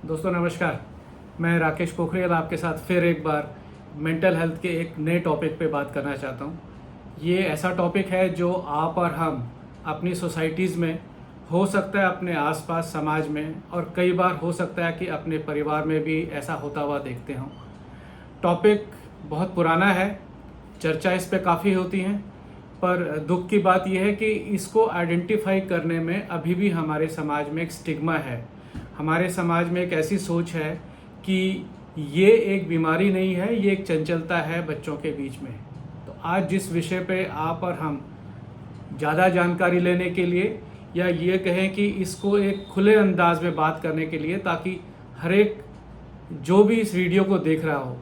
दोस्तों नमस्कार। मैं राकेश पोखरियाल आपके साथ फिर एक बार मेंटल हेल्थ के एक नए टॉपिक पे बात करना चाहता हूँ। ये ऐसा टॉपिक है जो आप और हम अपनी सोसाइटीज़ में, हो सकता है अपने आसपास समाज में, और कई बार हो सकता है कि अपने परिवार में भी ऐसा होता हुआ देखते हों। टॉपिक बहुत पुराना है, चर्चा इस पे काफ़ी होती हैं, पर दुख की बात यह है कि इसको आइडेंटिफाई करने में अभी भी हमारे समाज में एक स्टिग्मा है। हमारे समाज में एक ऐसी सोच है कि ये एक बीमारी नहीं है, ये एक चंचलता है बच्चों के बीच में। तो आज जिस विषय पे आप और हम ज़्यादा जानकारी लेने के लिए, या ये कहें कि इसको एक खुले अंदाज में बात करने के लिए, ताकि हर एक जो भी इस वीडियो को देख रहा हो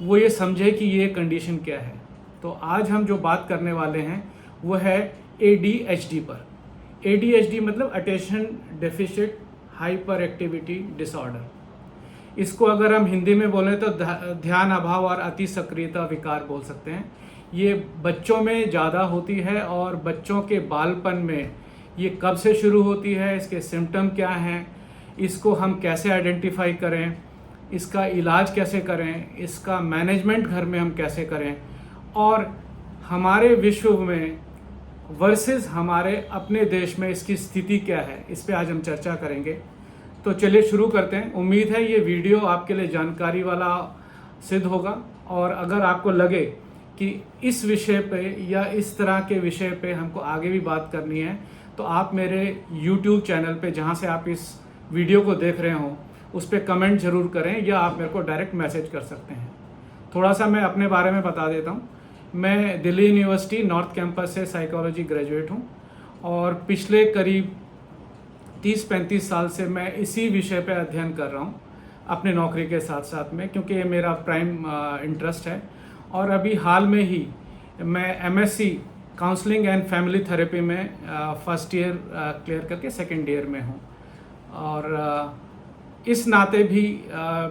वो ये समझे कि ये कंडीशन क्या है। तो आज हम जो बात करने वाले हैं वो है ADHD पर। ADHD मतलब attention deficit hyper activity disorder. इसको अगर हम हिंदी में बोलें तो ध्यान अभाव और अति सक्रियता विकार बोल सकते हैं। ये बच्चों में ज़्यादा होती है, और बच्चों के बालपन में ये कब से शुरू होती है, इसके सिम्टम क्या हैं, इसको हम कैसे आइडेंटिफाई करें, इसका इलाज कैसे करें, इसका मैनेजमेंट घर में हम कैसे करें, और हमारे विश्व में वर्सेस हमारे अपने देश में इसकी स्थिति क्या है, इस पे आज हम चर्चा करेंगे। तो चलिए शुरू करते हैं। उम्मीद है ये वीडियो आपके लिए जानकारी वाला सिद्ध होगा, और अगर आपको लगे कि इस विषय पे या इस तरह के विषय पे हमको आगे भी बात करनी है, तो आप मेरे YouTube चैनल पे, जहाँ से आप इस वीडियो को देख रहे हो, उस पर कमेंट ज़रूर करें, या आप मेरे को डायरेक्ट मैसेज कर सकते हैं। थोड़ा सा मैं अपने बारे में बता देता हूँ। मैं दिल्ली यूनिवर्सिटी नॉर्थ कैंपस से साइकोलॉजी ग्रेजुएट हूँ, और पिछले करीब 30-35 साल से मैं इसी विषय पे अध्ययन कर रहा हूँ अपने नौकरी के साथ साथ में, क्योंकि ये मेरा प्राइम इंटरेस्ट है। और अभी हाल में ही मैं MSc counselling and family therapy में फर्स्ट ईयर क्लियर करके सेकेंड ईयर में हूँ। और इस नाते भी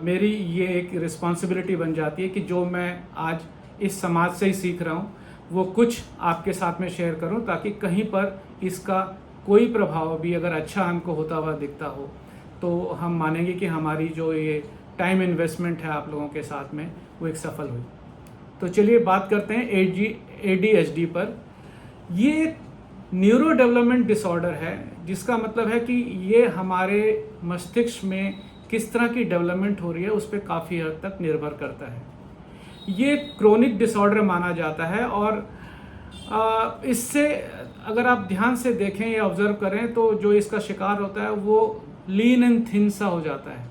मेरी ये एक रिस्पॉन्सिबिलिटी बन जाती है कि जो मैं आज इस समाज से ही सीख रहा हूँ वो कुछ आपके साथ में शेयर करूँ, ताकि कहीं पर इसका कोई प्रभाव भी अगर अच्छा हमको होता हुआ दिखता हो तो हम मानेंगे कि हमारी जो ये टाइम इन्वेस्टमेंट है आप लोगों के साथ में, वो एक सफल हुई। तो चलिए बात करते हैं ADHD पर। ये एक न्यूरो डेवलपमेंट डिसऑर्डर है, जिसका मतलब है कि ये हमारे मस्तिष्क में किस तरह की डेवलपमेंट हो रही है उस पर काफ़ी हद तक निर्भर करता है। ये क्रोनिक डिसऑर्डर माना जाता है, और इससे अगर आप ध्यान से देखें या ऑब्जर्व करें तो जो इसका शिकार होता है वो लीन एंड थिन सा हो जाता है।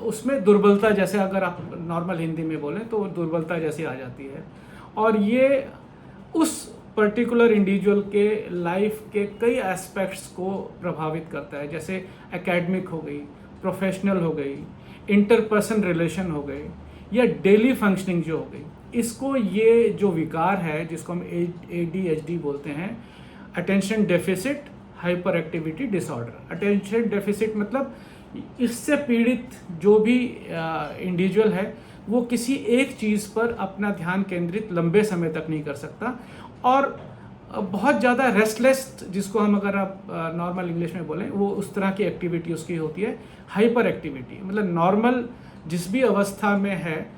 उसमें दुर्बलता, जैसे अगर आप नॉर्मल हिंदी में बोलें तो दुर्बलता जैसी आ जाती है। और ये उस पर्टिकुलर इंडिविजुअल के लाइफ के कई एस्पेक्ट्स को प्रभावित करता है, जैसे एकेडमिक हो गई, प्रोफेशनल हो गई, इंटरपर्सन रिलेशन हो गए, या डेली फंक्शनिंग जो हो गई। इसको ये जो विकार है जिसको हम ADHD बोलते हैं, attention deficit hyper activity disorder. Attention deficit मतलब इससे पीड़ित जो भी इंडिविजुअल है वो किसी एक चीज़ पर अपना ध्यान केंद्रित लंबे समय तक नहीं कर सकता, और बहुत ज़्यादा रेस्टलेस, जिसको हम अगर आप नॉर्मल इंग्लिश में बोलें, वो उस तरह की एक्टिविटी उसकी होती है। हाइपर एक्टिविटी मतलब नॉर्मल जिस भी अवस्था में है,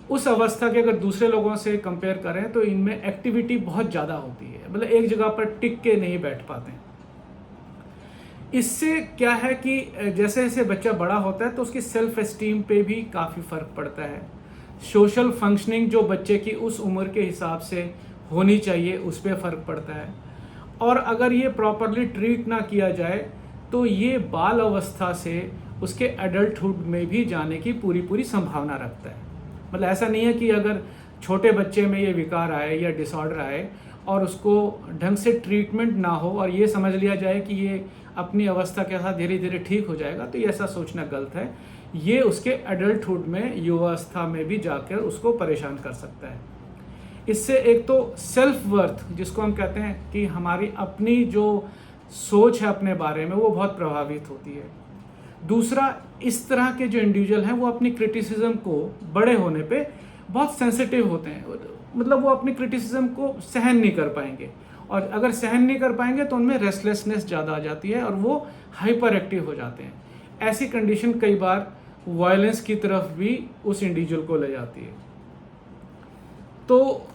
उस अवस्था के अगर दूसरे लोगों से कंपेयर करें तो इनमें एक्टिविटी बहुत ज़्यादा होती है, मतलब एक जगह पर टिक के नहीं बैठ पाते हैं। इससे क्या है कि जैसे जैसे बच्चा बड़ा होता है तो उसकी सेल्फ एस्टीम पे भी काफ़ी फ़र्क पड़ता है। सोशल फंक्शनिंग जो बच्चे की उस उम्र के हिसाब से होनी चाहिए उस पर फ़र्क पड़ता है, और अगर ये प्रॉपरली ट्रीट ना किया जाए तो ये बाल अवस्था से उसके एडल्टहुड में भी जाने की पूरी संभावना रखता है। मतलब ऐसा नहीं है कि अगर छोटे बच्चे में ये विकार आए या डिसऑर्डर आए और उसको ढंग से ट्रीटमेंट ना हो और ये समझ लिया जाए कि ये अपनी अवस्था के साथ धीरे धीरे ठीक हो जाएगा, तो ये ऐसा सोचना गलत है। ये उसके एडल्टहुड में, युवावस्था में भी जाकर उसको परेशान कर सकता है। इससे एक तो सेल्फ वर्थ, जिसको हम कहते हैं कि हमारी अपनी जो सोच है अपने बारे में, वो बहुत प्रभावित होती है। दूसरा, इस तरह के जो इंडिविजुअल हैं वो अपनी क्रिटिसिज्म को बड़े होने पे बहुत सेंसिटिव होते हैं, मतलब वो अपनी क्रिटिसिज्म को सहन नहीं कर पाएंगे, और अगर सहन नहीं कर पाएंगे तो उनमें रेस्टलेसनेस ज़्यादा आ जाती है और वो हाइपर एक्टिव हो जाते हैं। ऐसी कंडीशन कई बार वायलेंस की तरफ भी उस इंडिविजुअल को ले जाती है। तो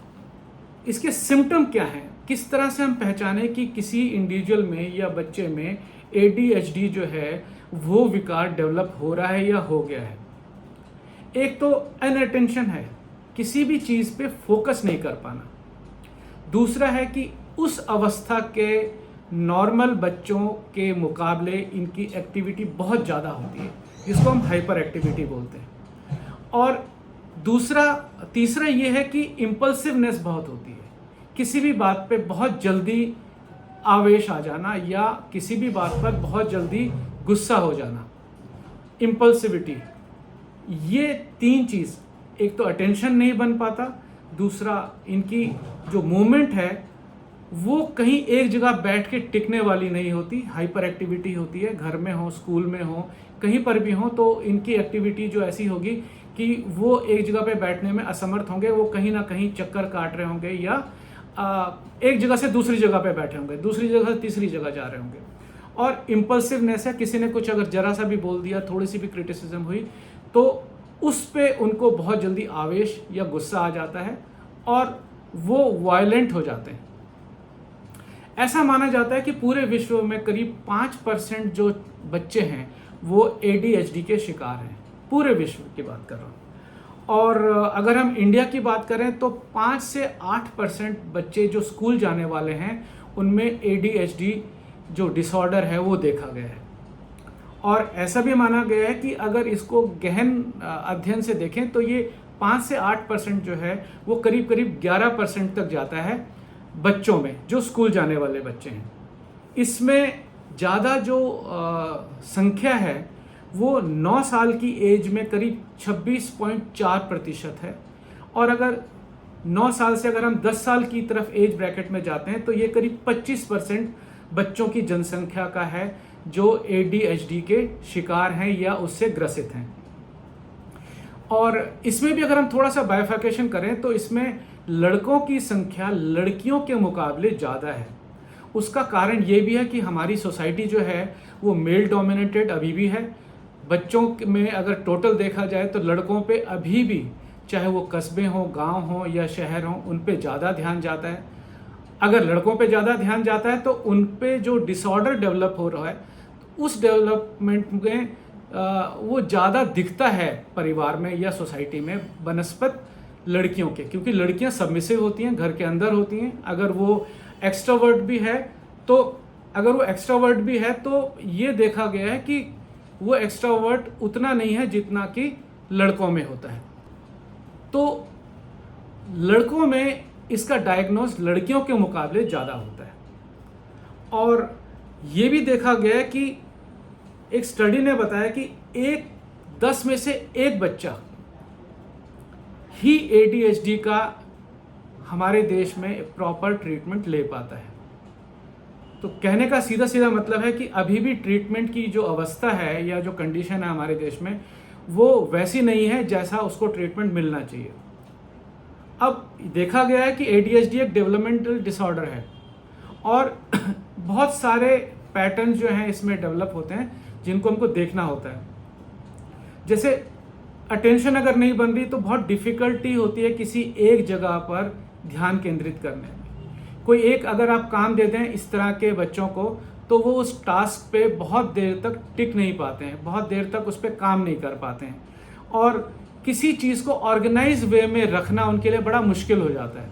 इसके सिम्टम क्या हैं, किस तरह से हम पहचाने कि किसी इंडिविजुअल में या बच्चे में ADHD जो है वो विकार डेवलप हो रहा है या हो गया है। एक तो अनअटेंशन है, किसी भी चीज़ पे फोकस नहीं कर पाना। दूसरा है कि उस अवस्था के नॉर्मल बच्चों के मुकाबले इनकी एक्टिविटी बहुत ज़्यादा होती है, जिसको हम हाइपर एक्टिविटी बोलते हैं। और तीसरा ये है कि इम्पल्सिवनेस बहुत होती है, किसी भी बात पे बहुत जल्दी आवेश आ जाना या किसी भी बात पर बहुत जल्दी गुस्सा हो जाना, इम्पल्सिविटी। ये 3 चीज़, एक तो अटेंशन नहीं बन पाता, दूसरा इनकी जो मूवमेंट है वो कहीं एक जगह बैठ के टिकने वाली नहीं होती, हाइपर एक्टिविटी होती है। घर में हो, स्कूल में हो, कहीं पर भी हो, तो इनकी एक्टिविटी जो ऐसी होगी कि वो एक जगह पे बैठने में असमर्थ होंगे, वो कहीं ना कहीं चक्कर काट रहे होंगे या एक जगह से दूसरी जगह पे बैठे होंगे, दूसरी जगह से तीसरी जगह जा रहे होंगे। और इम्पल्सिवनेस है, किसी ने कुछ अगर जरा सा भी बोल दिया, थोड़ी सी भी क्रिटिसिज्म हुई तो उस पे उनको बहुत जल्दी आवेश या गुस्सा आ जाता है और वो वायलेंट हो जाते हैं। ऐसा माना जाता है कि पूरे विश्व में करीब 5% जो बच्चे हैं वो ADHD के शिकार हैं, पूरे विश्व की बात कर रहा हूँ। और अगर हम इंडिया की बात करें तो 5 से 8% बच्चे जो स्कूल जाने वाले हैं उनमें ADHD जो डिसऑर्डर है वो देखा गया है। और ऐसा भी माना गया है कि अगर इसको गहन अध्ययन से देखें तो ये 5 से 8% जो है वो करीब करीब 11% तक जाता है बच्चों में, जो स्कूल जाने वाले बच्चे हैं। इसमें ज़्यादा जो संख्या है वो 9 साल की एज में करीब 26.4% है। और अगर 9 साल से अगर हम 10 साल की तरफ एज ब्रैकेट में जाते हैं तो ये करीब 25% बच्चों की जनसंख्या का है जो ADHD के शिकार हैं या उससे ग्रसित हैं। और इसमें भी अगर हम थोड़ा सा बाइफर्केशन करें तो इसमें लड़कों की संख्या लड़कियों के मुकाबले ज़्यादा है। उसका कारण ये भी है कि हमारी सोसाइटी जो है वो मेल डोमिनेटेड अभी भी है। बच्चों में अगर टोटल देखा जाए तो लड़कों पे अभी भी, चाहे वो कस्बे हों, गांव हों या शहर हों, उन पे ज़्यादा ध्यान जाता है। अगर लड़कों पे ज़्यादा ध्यान जाता है तो उन पे जो डिसऑर्डर डेवलप हो रहा है उस डेवलपमेंट में वो ज़्यादा दिखता है परिवार में या सोसाइटी में बनस्पत लड़कियों के, क्योंकि लड़कियां सबमिसिव होती हैं, घर के अंदर होती हैं। अगर वो एक्सट्रोवर्ट भी है तो ये देखा गया है कि वो एक्सट्रोवर्ट उतना नहीं है जितना कि लड़कों में होता है। तो लड़कों में इसका डायग्नोज लड़कियों के मुकाबले ज़्यादा होता है। और ये भी देखा गया है कि एक स्टडी ने बताया कि 10 में से 1 बच्चा ही ADHD का हमारे देश में प्रॉपर ट्रीटमेंट ले पाता है। तो कहने का सीधा सीधा मतलब है कि अभी भी ट्रीटमेंट की जो अवस्था है या जो कंडीशन है हमारे देश में वो वैसी नहीं है जैसा उसको ट्रीटमेंट मिलना चाहिए। अब देखा गया है कि ADHD एक डेवलपमेंटल डिसऑर्डर है और बहुत सारे पैटर्न जो हैं इसमें डेवलप होते हैं जिनको हमको देखना होता है। जैसे अटेंशन अगर नहीं बन रही तो बहुत डिफ़िकल्टी होती है किसी एक जगह पर ध्यान केंद्रित करने में। कोई एक अगर आप काम दे दें इस तरह के बच्चों को तो वो उस टास्क पे बहुत देर तक टिक नहीं पाते हैं, बहुत देर तक उस पर काम नहीं कर पाते हैं और किसी चीज़ को ऑर्गेनाइज वे में रखना उनके लिए बड़ा मुश्किल हो जाता है।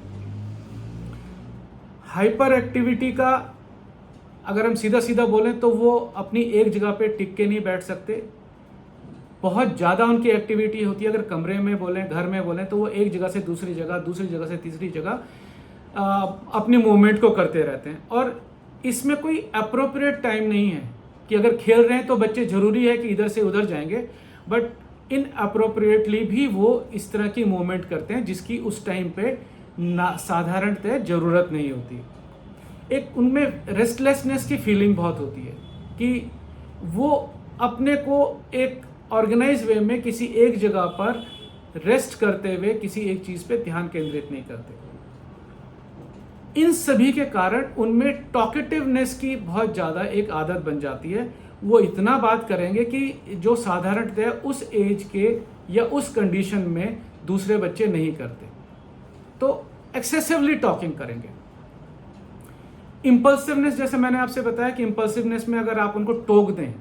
हाइपर एक्टिविटी का अगर हम सीधा सीधा बोलें तो वो अपनी एक जगह पे टिक के नहीं बैठ सकते, बहुत ज़्यादा उनकी एक्टिविटी होती है। अगर कमरे में बोलें, घर में बोलें तो वो एक जगह से दूसरी जगह से तीसरी जगह अपनी मूवमेंट को करते रहते हैं। और इसमें कोई अप्रोप्रिएट टाइम नहीं है कि अगर खेल रहे हैं तो बच्चे ज़रूरी है कि इधर से उधर जाएंगे, बट इन अप्रोप्रिएटली भी वो इस तरह की मूवमेंट करते हैं जिसकी उस टाइम पे साधारणतः ज़रूरत नहीं होती। एक उनमें रेस्टलेसनेस की फीलिंग बहुत होती है कि वो अपने को एक ऑर्गेनाइज वे में किसी एक जगह पर रेस्ट करते हुए किसी एक चीज़ पे ध्यान केंद्रित नहीं करते। इन सभी के कारण उनमें टॉकेटिवनेस की बहुत ज़्यादा एक आदत बन जाती है वो इतना बात करेंगे कि जो साधारणतः उस एज के या उस कंडीशन में दूसरे बच्चे नहीं करते। तो एक्सेसिवली टॉकिंग करेंगे। इम्पल्सिवनेस, जैसे मैंने आपसे बताया कि इम्पल्सिवनेस में अगर आप उनको टोक दें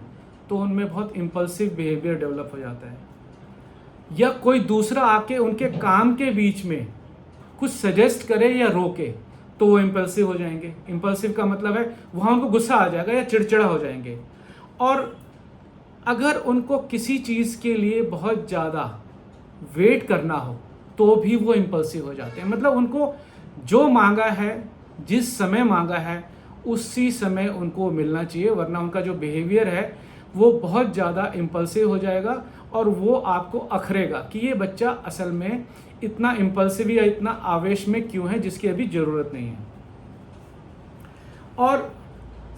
तो उनमें बहुत इम्पल्सिव बिहेवियर डेवलप हो जाता है। या कोई दूसरा आके उनके काम के बीच में कुछ सजेस्ट करे या रोके तो वो इम्पल्सिव हो जाएंगे। इम्पल्सिव का मतलब है वहाँ उनको गुस्सा आ जाएगा या चिड़चिड़ा हो जाएंगे। और अगर उनको किसी चीज़ के लिए बहुत ज़्यादा वेट करना हो तो भी वो इम्पल्सिव हो जाते हैं। मतलब उनको जो मांगा है, जिस समय मांगा है, उसी समय उनको मिलना चाहिए, वरना उनका जो बिहेवियर है वो बहुत ज़्यादा इम्पल्सिव हो जाएगा और वो आपको अखरेगा कि ये बच्चा असल में इतना इम्पल्सिव या इतना आवेश में क्यों है, जिसकी अभी ज़रूरत नहीं है। और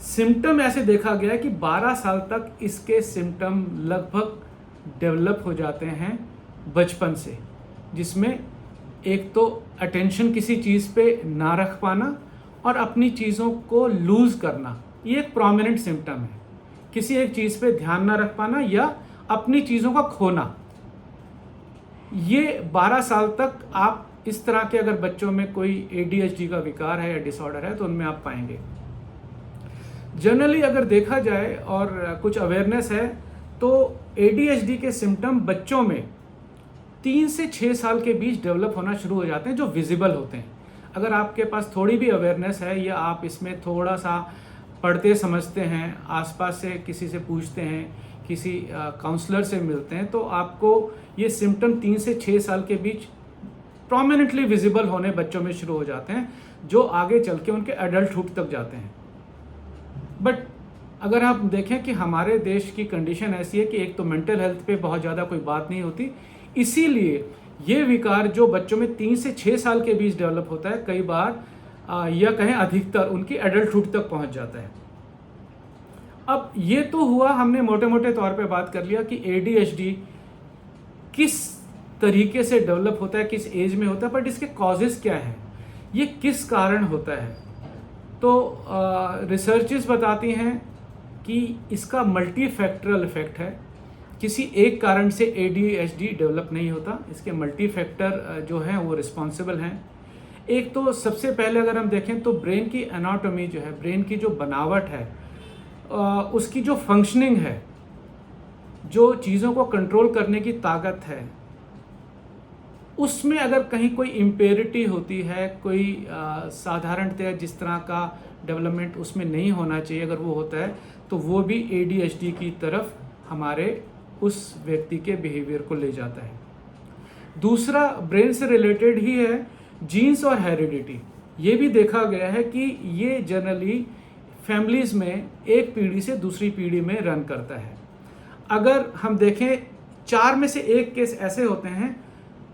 सिम्टम ऐसे देखा गया है कि 12 साल तक इसके सिम्टम लगभग डेवलप हो जाते हैं बचपन से, जिसमें एक तो अटेंशन किसी चीज़ पे ना रख पाना और अपनी चीज़ों को लूज़ करना, ये एक प्रोमिनेंट सिम्टम है। किसी एक चीज़ पे ध्यान ना रख पाना या अपनी चीज़ों का खोना, ये 12 साल तक आप इस तरह के अगर बच्चों में कोई ADHD का विकार है या डिसऑर्डर है तो उनमें आप पाएंगे। जनरली अगर देखा जाए और कुछ अवेयरनेस है तो ADHD के सिम्टम बच्चों में 3 से 6 साल के बीच डेवलप होना शुरू हो जाते हैं, जो विजिबल होते हैं। अगर आपके पास थोड़ी भी अवेयरनेस है या आप इसमें थोड़ा सा पढ़ते समझते हैं, आसपास से किसी से पूछते हैं, किसी काउंसलर से मिलते हैं, तो आपको ये सिम्टम 3 से 6 साल के बीच प्रोमिनेंटली विजिबल होने बच्चों में शुरू हो जाते हैं, जो आगे चल के उनके एडल्टहुड तक जाते हैं। बट अगर आप देखें कि हमारे देश की कंडीशन ऐसी है कि एक तो मेंटल हेल्थ पे बहुत ज़्यादा कोई बात नहीं होती, इसीलिए ये विकार जो बच्चों में 3 से 6 साल के बीच डेवलप होता है, कई बार या कहें अधिकतर उनकी एडल्टहुड तक पहुंच जाता है। अब ये तो हुआ, हमने मोटे मोटे तौर पे बात कर लिया कि ADHD किस तरीके से डेवलप होता है, किस एज में होता है, बट इसके कॉजेज़ क्या है, ये किस कारण होता है। तो रिसर्चेस बताती हैं कि इसका मल्टी फैक्टरल इफेक्ट है। किसी एक कारण से ADHD डेवलप नहीं होता, इसके मल्टी फैक्टर जो हैं वो रिस्पॉन्सिबल हैं। एक तो सबसे पहले अगर हम देखें तो ब्रेन की एनाटॉमी जो है, ब्रेन की जो बनावट है, उसकी जो फंक्शनिंग है, जो चीज़ों को कंट्रोल करने की ताकत है, उसमें अगर कहीं कोई इम्पेरिटी होती है, कोई साधारणतः जिस तरह का डेवलपमेंट उसमें नहीं होना चाहिए, अगर वो होता है तो वो भी ADHD की तरफ हमारे उस व्यक्ति के बिहेवियर को ले जाता है। दूसरा ब्रेन से रिलेटेड ही है, जीन्स और हेरिडिटी। ये भी देखा गया है कि ये जनरली फैमिलीज़ में एक पीढ़ी से दूसरी पीढ़ी में रन करता है। अगर हम देखें 4 में से 1 केस ऐसे होते हैं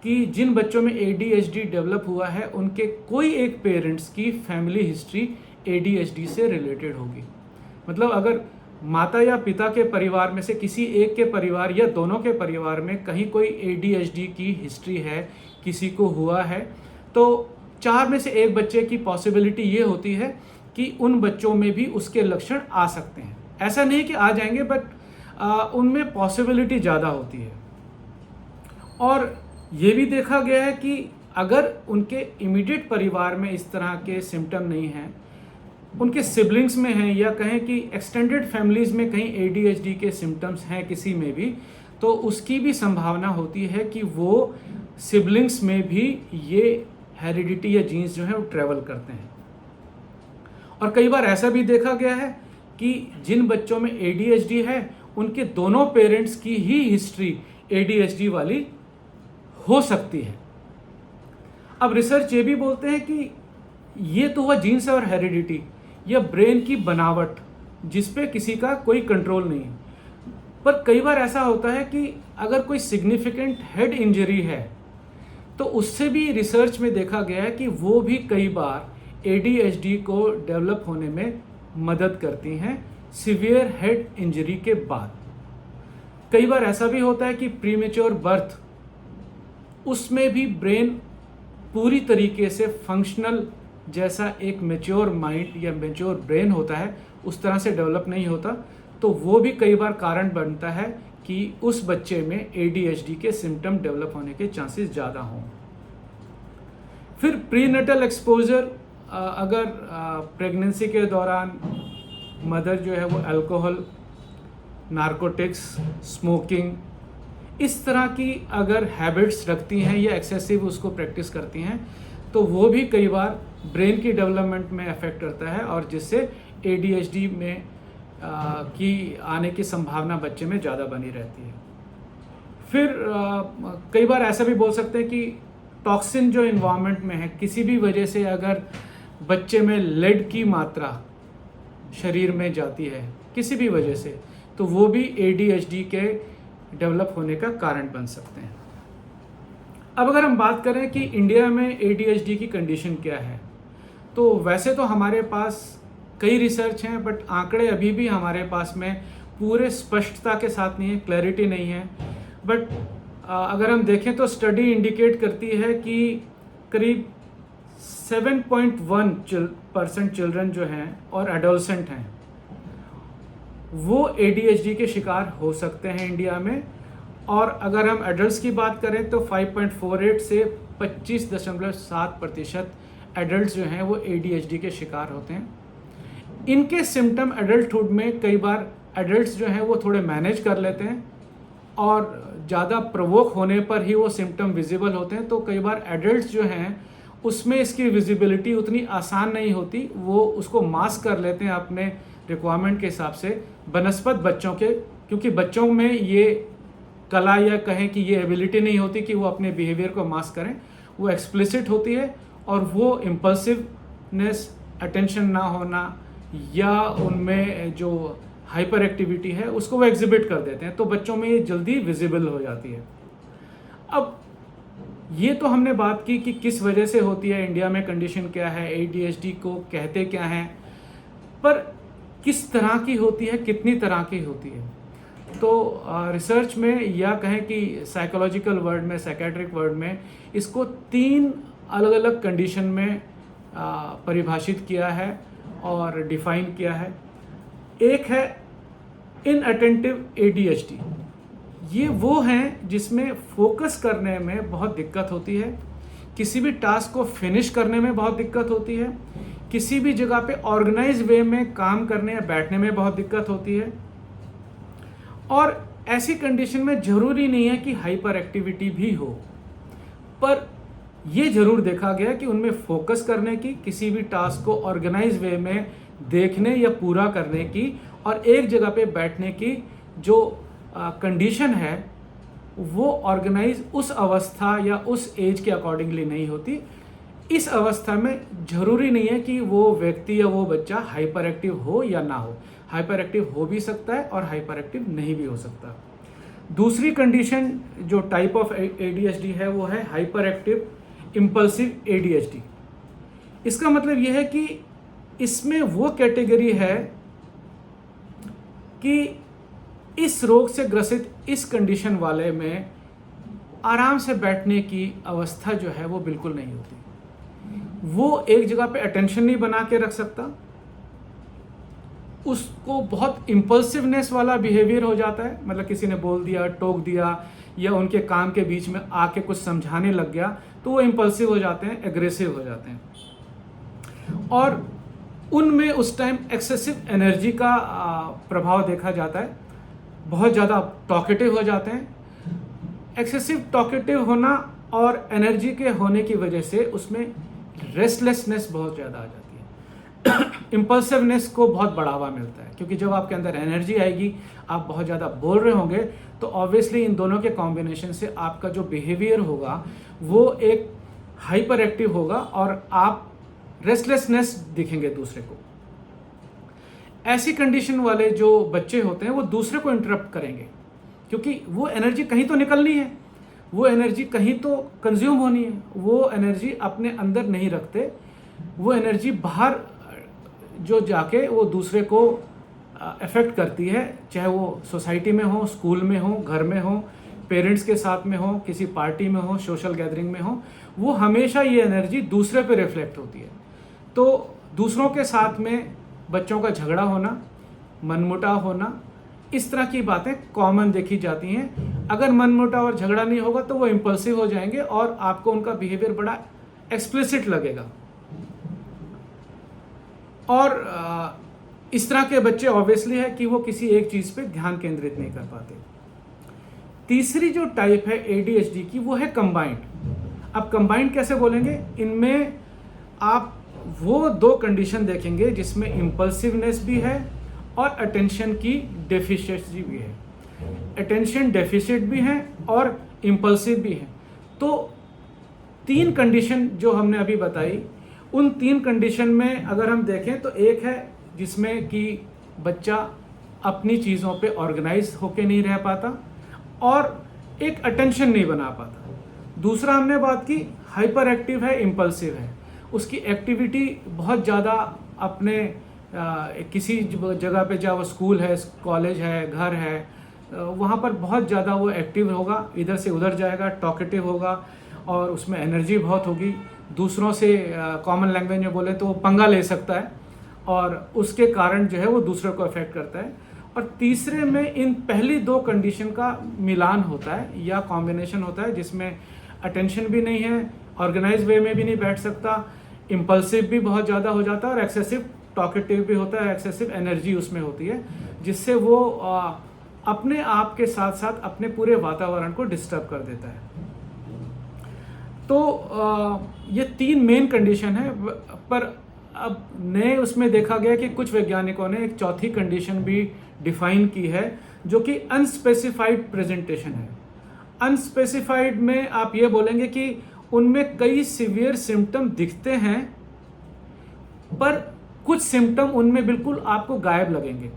कि जिन बच्चों में ADHD डेवलप हुआ है उनके कोई एक पेरेंट्स की फैमिली हिस्ट्री ADHD से रिलेटेड होगी। मतलब अगर माता या पिता के परिवार में से किसी एक के परिवार या दोनों के परिवार में कहीं कोई ADHD की हिस्ट्री है, किसी को हुआ है, तो 4 में से 1 बच्चे की पॉसिबिलिटी ये होती है कि उन बच्चों में भी उसके लक्षण आ सकते हैं। ऐसा नहीं कि आ जाएंगे, बट उनमें पॉसिबिलिटी ज़्यादा होती है। और ये भी देखा गया है कि अगर उनके इमीडिएट परिवार में इस तरह के सिम्टम नहीं हैं, उनके सिबलिंग्स में हैं या कहें कि एक्सटेंडेड फैमिलीज़ में कहीं ADHD के सिम्टम्स हैं किसी में भी, तो उसकी भी संभावना होती है कि वो सिबलिंग्स में भी ये हेरिडिटी या जीन्स जो है वो ट्रैवल करते हैं। और कई बार ऐसा भी देखा गया है कि जिन बच्चों में ADHD है उनके दोनों पेरेंट्स की ही हिस्ट्री ADHD वाली हो सकती है। अब रिसर्च ये भी बोलते हैं कि ये तो हुआ जीन्स और हेरिडिटी या ब्रेन की बनावट, जिस पे किसी का कोई कंट्रोल नहीं है। पर कई बार ऐसा होता है कि अगर कोई सिग्निफिकेंट हेड इंजरी है तो उससे भी रिसर्च में देखा गया है कि वो भी कई बार ADHD को डेवलप होने में मदद करती हैं सीवियर हेड इंजरी के बाद। कई बार ऐसा भी होता है कि प्रीमेच्योर बर्थ, उसमें भी ब्रेन पूरी तरीके से फंक्शनल, जैसा एक मैच्योर माइंड या मैच्योर ब्रेन होता है उस तरह से डेवलप नहीं होता, तो तो वो भी कई बार कारण बनता है कि उस बच्चे में ADHD के सिम्टम डेवलप होने के चांसेस ज़्यादा हों। फिर प्रीनेटल एक्सपोजर, अगर प्रेगनेंसी के दौरान मदर जो है वो अल्कोहल, नारकोटिक्स, स्मोकिंग, इस तरह की अगर हैबिट्स रखती हैं या एक्सेसिव उसको प्रैक्टिस करती हैं, तो वो भी कई बार ब्रेन की डेवलपमेंट में अफेक्ट करता है और जिससे ADHD में की आने की संभावना बच्चे में ज़्यादा बनी रहती है। फिर कई बार ऐसा भी बोल सकते हैं कि टॉक्सिन जो इन्वायरमेंट में है, किसी भी वजह से अगर बच्चे में लेड की मात्रा शरीर में जाती है किसी भी वजह से, तो वो भी ADHD के डेवलप होने का कारण बन सकते हैं। अब अगर हम बात करें कि इंडिया में ADHD की कंडीशन क्या है, तो वैसे तो हमारे पास कई रिसर्च हैं, बट आंकड़े अभी भी हमारे पास में पूरे स्पष्टता के साथ नहीं है, क्लैरिटी नहीं है। बट अगर हम देखें तो स्टडी इंडिकेट करती है कि करीब 7.1% चिल्ड्रन जो हैं और एडोलसेंट हैं वो ADHD के शिकार हो सकते हैं इंडिया में। और अगर हम एडल्ट्स की बात करें तो 5.48 से 25.7% एडल्ट्स जो हैं वो ADHD के शिकार होते हैं। इनके सिम्टम एडल्टहुड में कई बार एडल्ट्स जो हैं वो थोड़े मैनेज कर लेते हैं और ज़्यादा प्रवोक होने पर ही वो सिम्टम विजिबल होते हैं, तो कई बार एडल्ट्स जो हैं उसमें इसकी विजिबिलिटी उतनी आसान नहीं होती, वो उसको मास्क कर लेते हैं अपने रिक्वायरमेंट के हिसाब से बनस्पत बच्चों के, क्योंकि बच्चों में ये कला या कहें कि ये एबिलिटी नहीं होती कि वो अपने बिहेवियर को मास्क करें, वो एक्सप्लिसिट होती है और वो इम्पल्सिवनेस, अटेंशन ना होना या उनमें जो हाइपर एक्टिविटी है उसको वो एग्जिबिट कर देते हैं, तो बच्चों में ये जल्दी विजिबल हो जाती है। अब ये तो हमने बात की कि किस वजह से होती है, इंडिया में कंडीशन क्या है, ADHD को कहते क्या हैं, पर किस तरह की होती है, कितनी तरह की होती है। तो रिसर्च में या कहें कि साइकोलॉजिकल वर्ड में, साइकेट्रिक वर्ड में इसको 3 अलग अलग कंडीशन में परिभाषित किया है और डिफाइन किया है। एक है इनअटेंटिव ADHD, ये वो हैं जिसमें फोकस करने में बहुत दिक्कत होती है, किसी भी टास्क को फिनिश करने में बहुत दिक्कत होती है, किसी भी जगह पे ऑर्गेनाइज वे में काम करने या बैठने में बहुत दिक्कत होती है। और ऐसी कंडीशन में ज़रूरी नहीं है कि हाइपर एक्टिविटी भी हो, पर ये ज़रूर देखा गया कि उनमें फोकस करने की, किसी भी टास्क को ऑर्गेनाइज वे में देखने या पूरा करने की और एक जगह पे बैठने की जो कंडीशन है वो ऑर्गेनाइज उस अवस्था या उस एज के अकॉर्डिंगली नहीं होती। इस अवस्था में ज़रूरी नहीं है कि वो व्यक्ति या वो बच्चा हाइपर एक्टिव हो या ना हो, हाइपर एक्टिव हो भी सकता है और हाइपर एक्टिव नहीं भी हो सकता। दूसरी कंडीशन जो टाइप ऑफ ADHD है वो है हाइपर एक्टिव इम्पल्सिव ADHD। इसका मतलब यह है कि इसमें वो कैटेगरी है कि इस रोग से ग्रसित इस कंडीशन वाले में आराम से बैठने की अवस्था जो है वो बिल्कुल नहीं होती। वो एक जगह पे अटेंशन नहीं बना के रख सकता, उसको बहुत इम्पल्सिवनेस वाला बिहेवियर हो जाता है, मतलब किसी ने बोल दिया, टोक दिया या उनके काम के बीच में आके कुछ समझाने लग गया तो वो इम्पल्सिव हो जाते हैं, एग्रेसिव हो जाते हैं और उनमें उस टाइम एक्सेसिव एनर्जी का प्रभाव देखा जाता है, बहुत ज़्यादा टॉकेटिव हो जाते हैं। एक्सेसिव टॉकेटिव होना और एनर्जी के होने की वजह से उसमें रेस्टलेसनेस बहुत ज़्यादा आ जाती है, इम्पल्सिवनेस को बहुत बढ़ावा मिलता है, क्योंकि जब आपके अंदर एनर्जी आएगी, आप बहुत ज़्यादा बोल रहे होंगे, तो ऑब्वियसली इन दोनों के कॉम्बिनेशन से आपका जो बिहेवियर होगा वो एक हाइपर एक्टिव होगा और आप रेस्टलेसनेस दिखेंगे दूसरे को। ऐसी कंडीशन वाले जो बच्चे होते हैं वो दूसरे को इंटरप्ट करेंगे, क्योंकि वो एनर्जी कहीं तो निकलनी है, वो एनर्जी कहीं तो कंज्यूम होनी है, वो एनर्जी अपने अंदर नहीं रखते, वो एनर्जी बाहर जो जाके वो दूसरे को अफेक्ट करती है, चाहे वो सोसाइटी में हो, स्कूल में हो, घर में हो, पेरेंट्स के साथ में हो, किसी पार्टी में हो, सोशल गैदरिंग में हो, वो हमेशा ये एनर्जी दूसरे पे रिफ्लेक्ट होती है। तो दूसरों के साथ में बच्चों का झगड़ा होना, मनमुटाव होना, इस तरह की बातें कॉमन देखी जाती हैं। अगर मनमुटाव और झगड़ा नहीं होगा तो वो इम्पल्सिव हो जाएंगे और आपको उनका बिहेवियर बड़ा एक्सप्लिसिट लगेगा। और इस तरह के बच्चे ऑब्वियसली है कि वो किसी एक चीज़ पे ध्यान केंद्रित नहीं कर पाते। तीसरी जो टाइप है ADHD की वो है कंबाइंड। अब कंबाइंड कैसे बोलेंगे? इनमें आप वो दो कंडीशन देखेंगे जिसमें इम्पल्सिवनेस भी है और अटेंशन की डेफिशिएंसी भी है। अटेंशन डेफिसिट भी है और इम्पल्सिव भी है। तो 3 कंडीशन जो हमने अभी बताई, उन 3 कंडीशन में अगर हम देखें तो एक है जिसमें कि बच्चा अपनी चीज़ों पे ऑर्गेनाइज होके नहीं रह पाता और एक अटेंशन नहीं बना पाता। दूसरा हमने बात की हाइपर एक्टिव है, इम्पल्सिव है, उसकी एक्टिविटी बहुत ज़्यादा अपने किसी जगह पे, चाहे वो स्कूल है, कॉलेज है, घर है, वहाँ पर बहुत ज़्यादा वो एक्टिव होगा, इधर से उधर जाएगा, टॉकेटिव होगा और उसमें एनर्जी बहुत होगी। दूसरों से कॉमन लैंग्वेज में बोले तो वो पंगा ले सकता है और उसके कारण जो है वो दूसरों को अफेक्ट करता है। और तीसरे में इन पहली 2 कंडीशन का मिलान होता है या कॉम्बिनेशन होता है जिसमें अटेंशन भी नहीं है, ऑर्गेनाइज वे में भी नहीं बैठ सकता, इम्पल्सिव भी बहुत ज़्यादा हो जाता है और एक्सेसिव टॉकेटिव भी होता है, एक्सेसिव एनर्जी उसमें होती है जिससे वो अपने आप के साथ साथ अपने पूरे वातावरण को डिस्टर्ब कर देता है। तो ये 3 मेन कंडीशन है। पर अब नए उसमें देखा गया कि कुछ वैज्ञानिकों ने एक चौथी कंडीशन भी डिफाइन की है जो कि अनस्पेसिफाइड प्रेजेंटेशन है। अनस्पेसिफाइड में आप ये बोलेंगे कि उनमें कई सीवियर सिम्टम दिखते हैं पर कुछ सिम्टम उनमें बिल्कुल आपको गायब लगेंगे,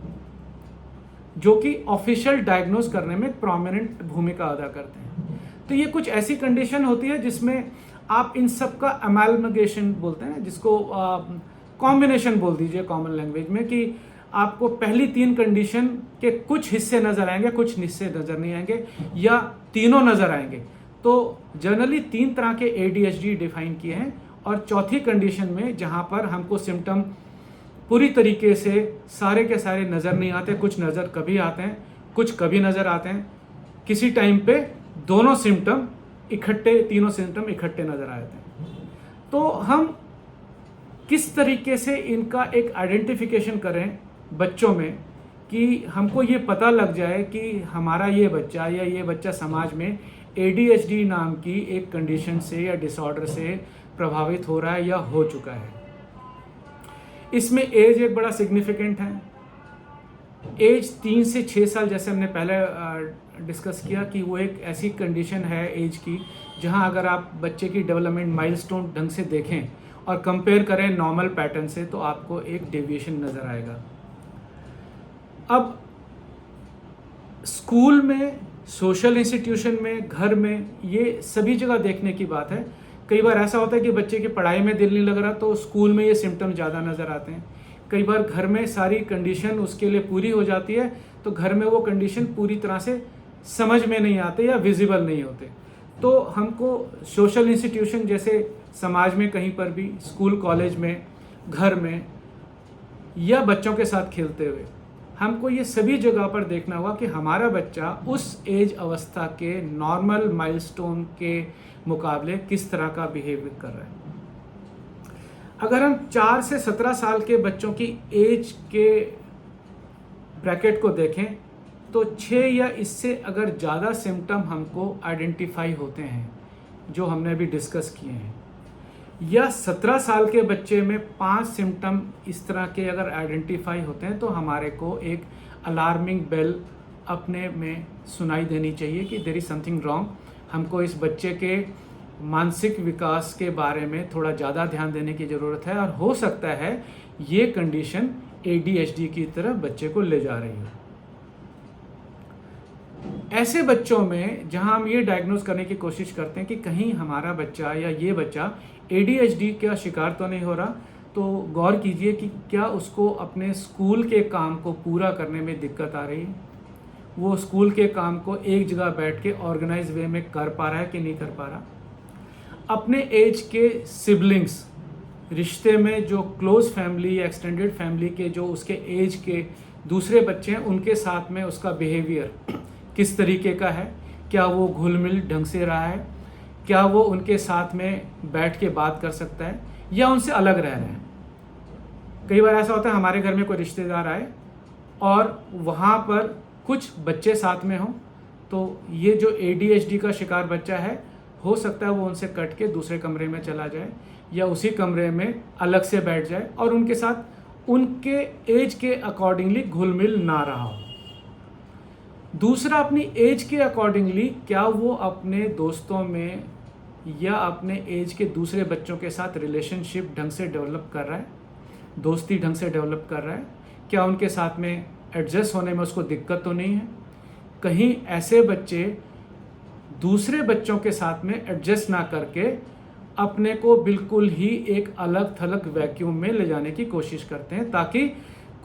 जो कि ऑफिशियल डायग्नोज करने में प्रोमिनेंट भूमिका अदा करते हैं। तो ये कुछ ऐसी कंडीशन होती है जिसमें आप इन सब का अमैलगमेशन बोलते हैं, जिसको कॉम्बिनेशन बोल दीजिए कॉमन लैंग्वेज में, कि आपको पहली 3 कंडीशन के कुछ हिस्से नजर आएंगे, कुछ हिस्से नजर नहीं आएंगे या तीनों नजर आएंगे। तो जनरली 3 तरह के ADHD डिफाइन किए हैं और चौथी कंडीशन में जहां पर हमको सिम्टम पूरी तरीके से सारे के सारे नज़र नहीं आते, कुछ नज़र कभी आते हैं, कुछ कभी नज़र आते हैं, किसी टाइम पे दोनों सिम्टम इकट्ठे, तीनों सिम्टम इकट्ठे नज़र आते हैं। तो हम किस तरीके से इनका एक आइडेंटिफिकेशन करें बच्चों में कि हमको ये पता लग जाए कि हमारा ये बच्चा या ये बच्चा समाज में ADHD नाम की एक कंडीशन से या डिसऑर्डर से प्रभावित हो रहा है या हो चुका है। इसमें एज एक बड़ा सिग्निफिकेंट है। एज 3 से 6 साल, जैसे हमने पहले डिस्कस किया कि वो एक ऐसी कंडीशन है एज की जहां अगर आप बच्चे की डेवलपमेंट माइलस्टोन ढंग से देखें और कंपेयर करें नॉर्मल पैटर्न से तो आपको एक डेविएशन नज़र आएगा। अब स्कूल में, सोशल इंस्टीट्यूशन में, घर में, ये सभी जगह देखने की बात है। कई बार ऐसा होता है कि बच्चे की पढ़ाई में दिल नहीं लग रहा तो स्कूल में ये सिम्टम ज़्यादा नज़र आते हैं। कई बार घर में सारी कंडीशन उसके लिए पूरी हो जाती है तो घर में वो कंडीशन पूरी तरह से समझ में नहीं आते या विजिबल नहीं होते। तो हमको सोशल इंस्टीट्यूशन जैसे समाज में कहीं पर भी, स्कूल कॉलेज में, घर में या बच्चों के साथ खेलते हुए, हमको ये सभी जगह पर देखना होगा कि हमारा बच्चा उस एज अवस्था के नॉर्मल माइलस्टोन के मुकाबले किस तरह का बिहेवियर कर रहा है। अगर हम 4 से 17 साल के बच्चों की एज के ब्रैकेट को देखें तो 6 या इससे अगर ज़्यादा सिम्टम हमको आइडेंटिफाई होते हैं जो हमने अभी डिस्कस किए हैं, या 17 साल के बच्चे में 5 सिम्टम इस तरह के अगर आइडेंटिफाई होते हैं तो हमारे को एक अलार्मिंग बेल अपने में सुनाई देनी चाहिए कि देयर इज़ समथिंग रॉन्ग। हमको इस बच्चे के मानसिक विकास के बारे में थोड़ा ज़्यादा ध्यान देने की ज़रूरत है और हो सकता है ये कंडीशन ADHD की तरफ बच्चे को ले जा रही है। ऐसे बच्चों में जहां हम ये डायग्नोज करने की कोशिश करते हैं कि कहीं हमारा बच्चा या ये बच्चा ADHD का शिकार तो नहीं हो रहा, तो गौर कीजिए कि क्या उसको अपने स्कूल के काम को पूरा करने में दिक्कत आ रही है, वो स्कूल के काम को एक जगह बैठ के ऑर्गेनाइज वे में कर पा रहा है कि नहीं कर पा रहा। अपने एज के सिबलिंग्स, रिश्ते में जो क्लोज फैमिली या एक्सटेंडेड फैमिली के जो उसके एज के दूसरे बच्चे हैं उनके साथ में उसका बिहेवियर किस तरीके का है, क्या वो घुल मिल ढंग से रहा है, क्या वो उनके साथ में बैठ के बात कर सकता है या उनसे अलग रह रहे हैं। कई बार ऐसा होता है हमारे घर में कोई रिश्तेदार आए और वहाँ पर कुछ बच्चे साथ में हों, तो ये जो ADHD का शिकार बच्चा है, हो सकता है वो उनसे कट के दूसरे कमरे में चला जाए या उसी कमरे में अलग से बैठ जाए और उनके साथ उनके एज के अकॉर्डिंगली घुल मिल ना रहा हो। दूसरा, अपनी एज के अकॉर्डिंगली क्या वो अपने दोस्तों में या अपने एज के दूसरे बच्चों के साथ रिलेशनशिप ढंग से डेवलप कर रहा है, दोस्ती ढंग से डेवलप कर रहा है, क्या उनके साथ में एडजस्ट होने में उसको दिक्कत तो नहीं है। कहीं ऐसे बच्चे दूसरे बच्चों के साथ में एडजस्ट ना करके अपने को बिल्कुल ही एक अलग थलग वैक्यूम में ले जाने की कोशिश करते हैं ताकि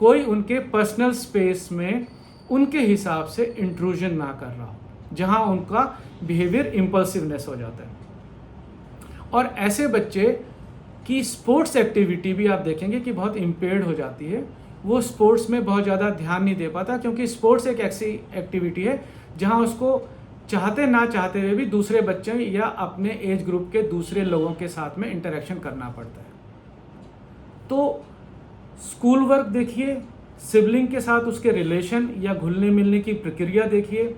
कोई उनके पर्सनल स्पेस में उनके हिसाब से इंट्रूजन ना कर रहा हो, जहां उनका बिहेवियर इम्पल्सिवनेस हो जाता है। और ऐसे बच्चे की स्पोर्ट्स एक्टिविटी भी आप देखेंगे कि बहुत इम्पेयर्ड हो जाती है। वो स्पोर्ट्स में बहुत ज़्यादा ध्यान नहीं दे पाता, क्योंकि स्पोर्ट्स एक ऐसी एक्टिविटी है जहां उसको चाहते ना चाहते हुए भी दूसरे बच्चों या अपने एज ग्रुप के दूसरे लोगों के साथ में इंटरेक्शन करना पड़ता है। तो स्कूल वर्क देखिए, सिबलिंग के साथ उसके रिलेशन या घुलने मिलने की प्रक्रिया देखिए,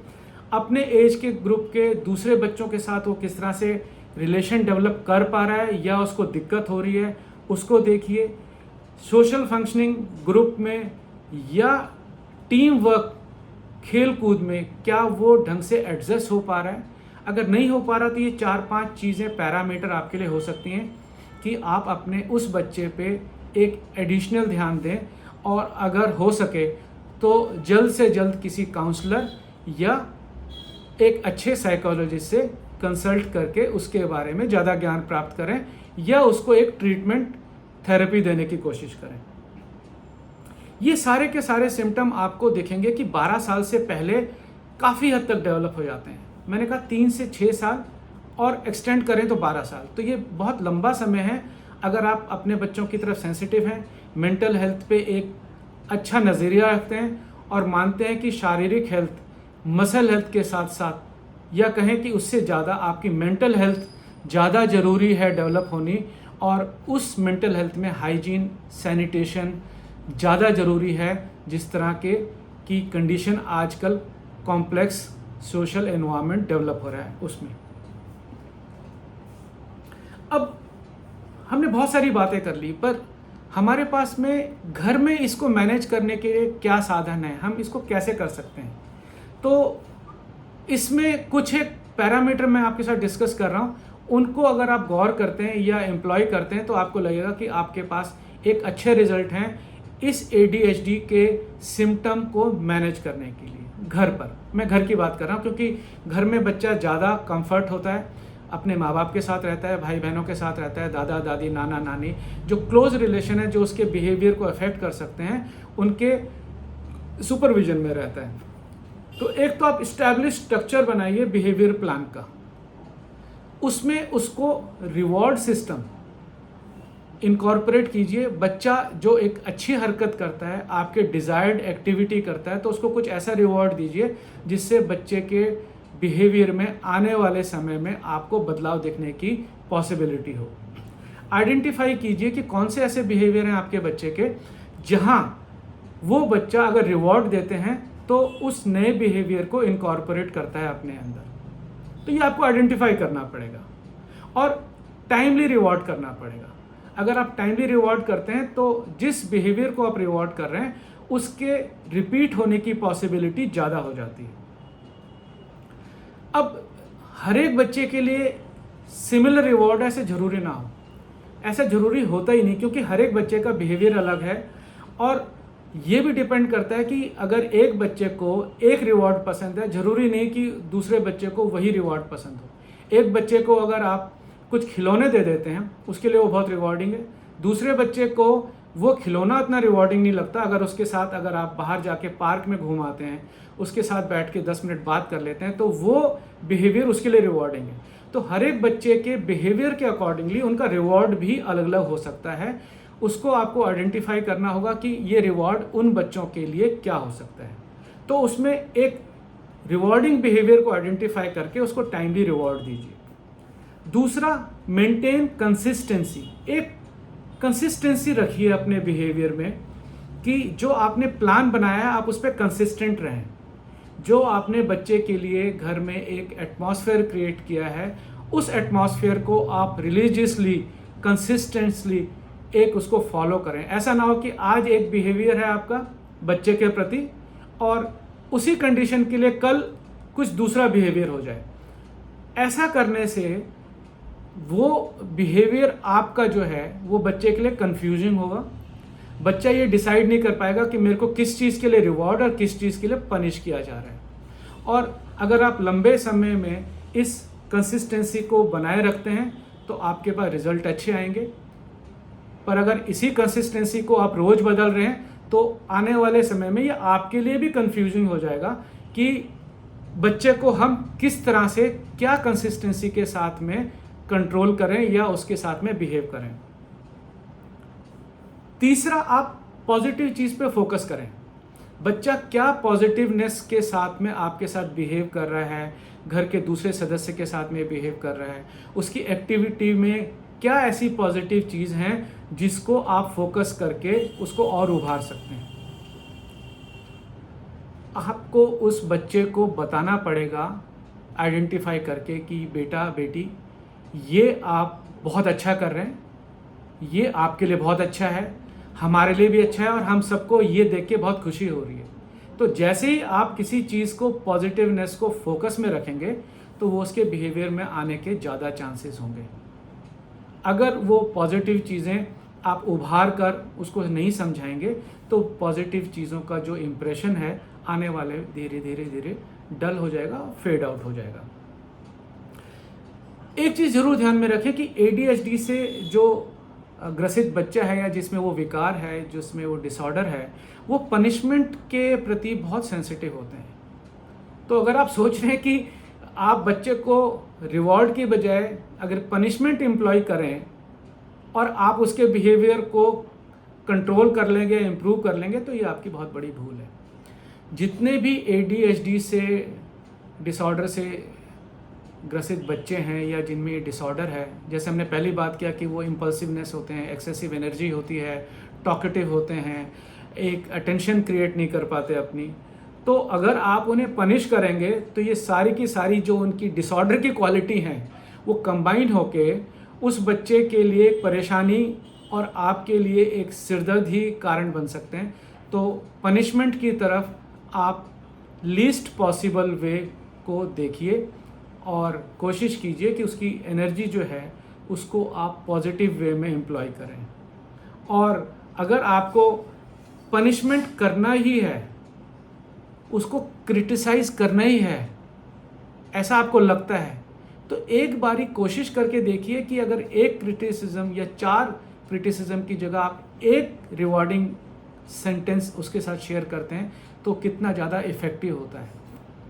अपने एज के ग्रुप के दूसरे बच्चों के साथ वो किस तरह से रिलेशन डेवलप कर पा रहा है या उसको दिक्कत हो रही है, उसको देखिए। सोशल फंक्शनिंग ग्रुप में या टीम वर्क खेल कूद में क्या वो ढंग से एडजस्ट हो पा रहा है। अगर नहीं हो पा रहा तो ये 4-5 चीज़ें पैरामीटर आपके लिए हो सकती हैं कि आप अपने उस बच्चे पे एक एडिशनल ध्यान दें और अगर हो सके तो जल्द से जल्द किसी काउंसलर या एक अच्छे साइकोलॉजिस्ट से कंसल्ट करके उसके बारे में ज़्यादा ज्ञान प्राप्त करें या उसको एक ट्रीटमेंट थेरेपी देने की कोशिश करें। ये सारे के सारे सिम्टम आपको दिखेंगे कि 12 साल से पहले काफ़ी हद तक डेवलप हो जाते हैं। मैंने कहा 3 से 6 साल और एक्सटेंड करें तो 12 साल, तो ये बहुत लंबा समय है। अगर आप अपने बच्चों की तरफ सेंसिटिव हैं, मेंटल हेल्थ पे एक अच्छा नज़रिया रखते हैं और मानते हैं कि शारीरिक हेल्थ मसल हेल्थ के साथ साथ या कहें कि उससे ज़्यादा आपकी मेंटल हेल्थ ज़्यादा ज़रूरी है डेवलप होनी, और उस मेंटल हेल्थ में हाइजीन सैनिटेशन ज़्यादा ज़रूरी है, जिस तरह के की कंडीशन आजकल कॉम्प्लेक्स सोशल एनवायरनमेंट डेवलप हो रहा है उसमें। अब हमने बहुत सारी बातें कर ली, पर हमारे पास में घर में इसको मैनेज करने के लिए क्या साधन है, हम इसको कैसे कर सकते हैं। तो इसमें कुछ एक पैरामीटर मैं आपके साथ डिस्कस कर रहा हूँ, उनको अगर आप गौर करते हैं या एम्प्लॉय करते हैं तो आपको लगेगा कि आपके पास एक अच्छे रिजल्ट हैं इस ADHD के सिम्टम को मैनेज करने के लिए। घर पर मैं घर की बात कर रहा हूँ, क्योंकि घर में बच्चा ज़्यादा कंफर्ट होता है, अपने माँ बाप के साथ रहता है, भाई बहनों के साथ रहता है, दादा दादी नाना नानी, जो क्लोज रिलेशन है, जो उसके बिहेवियर को अफेक्ट कर सकते हैं, उनके सुपरविजन में रहता है। तो एक तो आप इस्टेब्लिश स्ट्रक्चर बनाइए बिहेवियर प्लान का, उसमें उसको रिवॉर्ड सिस्टम इनकॉर्पोरेट कीजिए। बच्चा जो एक अच्छी हरकत करता है, आपके डिज़ायर्ड एक्टिविटी करता है, तो उसको कुछ ऐसा रिवॉर्ड दीजिए जिससे बच्चे के बिहेवियर में आने वाले समय में आपको बदलाव देखने की पॉसिबिलिटी हो। आइडेंटिफाई कीजिए कि कौन से ऐसे बिहेवियर हैं आपके बच्चे के जहां वो बच्चा अगर रिवॉर्ड देते हैं तो उस नए बिहेवियर को इनकॉर्पोरेट करता है अपने अंदर। तो ये आपको आइडेंटिफाई करना पड़ेगा और टाइमली रिवॉर्ड करना पड़ेगा। अगर आप टाइमली रिवॉर्ड करते हैं तो जिस बिहेवियर को आप रिवॉर्ड कर रहे हैं उसके रिपीट होने की पॉसिबिलिटी ज़्यादा हो जाती है। अब हर एक बच्चे के लिए सिमिलर रिवॉर्ड ऐसे ज़रूरी ना हो, ऐसा ज़रूरी होता ही नहीं, क्योंकि हर एक बच्चे का बिहेवियर अलग है। और ये भी डिपेंड करता है कि अगर एक बच्चे को एक रिवॉर्ड पसंद है, ज़रूरी नहीं कि दूसरे बच्चे को वही रिवॉर्ड पसंद हो। एक बच्चे को अगर आप कुछ खिलौने दे देते हैं उसके लिए वो बहुत रिवॉर्डिंग है, दूसरे बच्चे को वो खिलौना इतना रिवॉर्डिंग नहीं लगता। अगर उसके साथ अगर आप बाहर जाके पार्क में घुमाते हैं, उसके साथ बैठ के 10 मिनट बात कर लेते हैं, तो वो बिहेवियर उसके लिए रिवॉर्डिंग है। तो हर एक बच्चे के बिहेवियर के अकॉर्डिंगली उनका रिवॉर्ड भी अलग अलग हो सकता है उसको आपको आइडेंटिफाई करना होगा कि ये रिवॉर्ड उन बच्चों के लिए क्या हो सकता है। तो उसमें एक रिवॉर्डिंग बिहेवियर को आइडेंटिफाई करके उसको टाइमली रिवॉर्ड दीजिए। दूसरा, मेंटेन कंसिस्टेंसी। एक कंसिस्टेंसी रखिए अपने बिहेवियर में कि जो आपने प्लान बनाया है आप उस पर कंसिस्टेंट रहें। जो आपने बच्चे के लिए घर में एक एटमॉस्फेयर क्रिएट किया है, उस एटमॉस्फेयर को आप रिलीजियसली, कंसिस्टेंटली एक उसको फॉलो करें। ऐसा ना हो कि आज एक बिहेवियर है आपका बच्चे के प्रति और उसी कंडीशन के लिए कल कुछ दूसरा बिहेवियर हो जाए। ऐसा करने से वो बिहेवियर आपका जो है वो बच्चे के लिए कंफ्यूजिंग होगा। बच्चा ये डिसाइड नहीं कर पाएगा कि मेरे को किस चीज़ के लिए रिवॉर्ड और किस चीज़ के लिए पनिश किया जा रहा है। और अगर आप लंबे समय में इस कंसिस्टेंसी को बनाए रखते हैं तो आपके पास रिजल्ट अच्छे आएंगे। पर अगर इसी कंसिस्टेंसी को आप रोज़ बदल रहे हैं तो आने वाले समय में ये आपके लिए भी कंफ्यूजिंग हो जाएगा कि बच्चे को हम किस तरह से क्या कंसिस्टेंसी के साथ में कंट्रोल करें या उसके साथ में बिहेव करें। तीसरा, आप पॉजिटिव चीज़ पे फोकस करें। बच्चा क्या पॉजिटिवनेस के साथ में आपके साथ बिहेव कर रहा है, घर के दूसरे सदस्य के साथ में बिहेव कर रहा है, उसकी एक्टिविटी में क्या ऐसी पॉजिटिव चीज़ हैं जिसको आप फोकस करके उसको और उभार सकते हैं। आपको उस बच्चे को बताना पड़ेगा आइडेंटिफाई करके कि बेटा बेटी ये आप बहुत अच्छा कर रहे हैं, ये आपके लिए बहुत अच्छा है, हमारे लिए भी अच्छा है और हम सबको ये देख के बहुत खुशी हो रही है। तो जैसे ही आप किसी चीज़ को, पॉजिटिवनेस को फोकस में रखेंगे तो वो उसके बिहेवियर में आने के ज़्यादा चांसेस होंगे। अगर वो पॉजिटिव चीज़ें आप उभार कर उसको नहीं समझाएंगे तो पॉजिटिव चीज़ों का जो इम्प्रेशन है आने वाले धीरे धीरे धीरे डल हो जाएगा, फेड आउट हो जाएगा। एक चीज़ ज़रूर ध्यान में रखें कि ADHD से जो ग्रसित बच्चा है या जिसमें वो विकार है, जिसमें वो डिसऑर्डर है, वो पनिशमेंट के प्रति बहुत सेंसिटिव होते हैं। तो अगर आप सोच रहे हैं कि आप बच्चे को रिवॉर्ड की बजाय अगर पनिशमेंट एम्प्लॉय करें और आप उसके बिहेवियर को कंट्रोल कर लेंगे, इम्प्रूव कर लेंगे, तो ये आपकी बहुत बड़ी भूल है। जितने भी ADHD से, डिसऑर्डर से ग्रसित बच्चे हैं या जिनमें ये डिसऑर्डर है, जैसे हमने पहली बात किया कि वो इम्पल्सिवनेस होते हैं, एक्सेसिव एनर्जी होती है, टॉकेटिव होते हैं, एक अटेंशन क्रिएट नहीं कर पाते अपनी, तो अगर आप उन्हें पनिश करेंगे तो ये सारी की सारी जो उनकी डिसऑर्डर की क्वालिटी हैं वो कंबाइन होके उस बच्चे के लिए एक परेशानी और आपके लिए एक सिरदर्द ही कारण बन सकते हैं। तो पनिशमेंट की तरफ आप लीस्ट पॉसिबल वे को देखिए और कोशिश कीजिए कि उसकी एनर्जी जो है उसको आप पॉजिटिव वे में एम्प्लॉय करें। और अगर आपको पनिशमेंट करना ही है, उसको क्रिटिसाइज करना ही है, ऐसा आपको लगता है, तो एक बारी कोशिश करके देखिए कि अगर एक क्रिटिसिज्म या 4 क्रिटिसिज्म की जगह आप एक रिवॉर्डिंग सेंटेंस उसके साथ शेयर करते हैं तो कितना ज़्यादा इफ़ेक्टिव होता है।